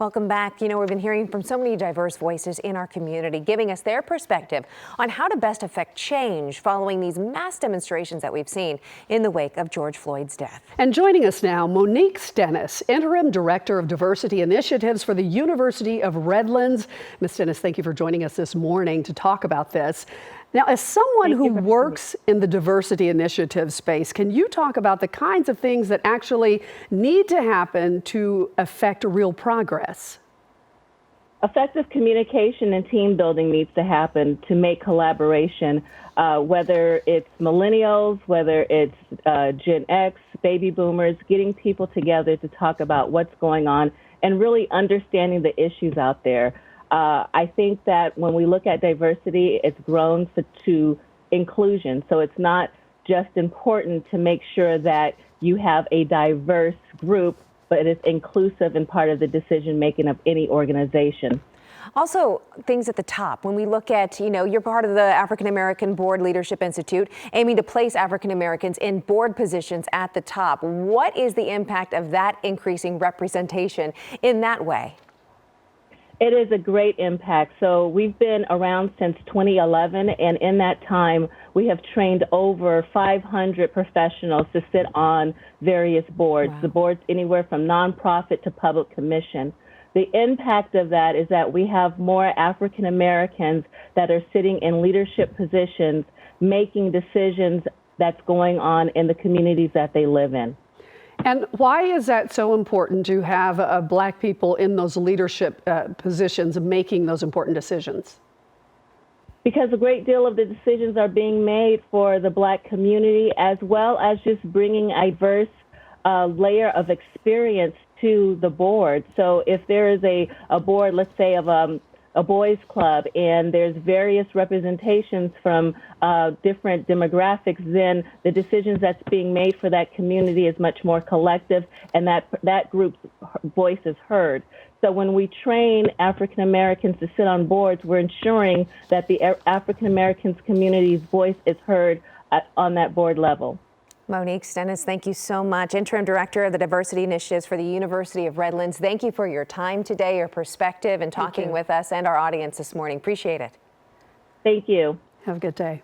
Welcome back. We've been hearing from so many diverse voices in our community, giving us their perspective on how to best affect change following these mass demonstrations that we've seen in the wake of George Floyd's death. And joining us now, Monique Stennis, Interim Director of Diversity Initiatives for the University of Redlands. Ms. Stennis, thank you for joining us this morning to talk about this. Now, as someone who works in the diversity initiative space, can you talk about the kinds of things that actually need to happen to affect real progress? Effective communication and team building needs to happen to make collaboration, whether it's millennials, whether it's Gen X, baby boomers, getting people together to talk about what's going on and really understanding the issues out there. I think that when we look at diversity, it's grown to inclusion. So it's not just important to make sure that you have a diverse group, but it's inclusive and part of the decision making of any organization. Also, things at the top. When we look at, you're part of the African American Board Leadership Institute, aiming to place African Americans in board positions at the top. What is the impact of that increasing representation in that way? It is a great impact. So we've been around since 2011, and in that time, we have trained over 500 professionals to sit on various boards. Wow. The boards anywhere from nonprofit to public commission. The impact of that is that we have more African Americans that are sitting in leadership positions, making decisions that's going on in the communities that they live in. And why is that so important to have Black people in those leadership positions making those important decisions? Because a great deal of the decisions are being made for the Black community, as well as just bringing a diverse layer of experience to the board. So if there is a board, let's say, of a boys club, and there's various representations from different demographics, then the decisions that's being made for that community is much more collective, and that group's voice is heard. So when we train African Americans to sit on boards, we're ensuring that the African Americans community's voice is heard on that board level. Monique Stennis, thank you so much. Interim Director of the Diversity Initiatives for the University of Redlands. Thank you for your time today, your perspective, and talking with us and our audience this morning. Appreciate it. Thank you. Have a good day.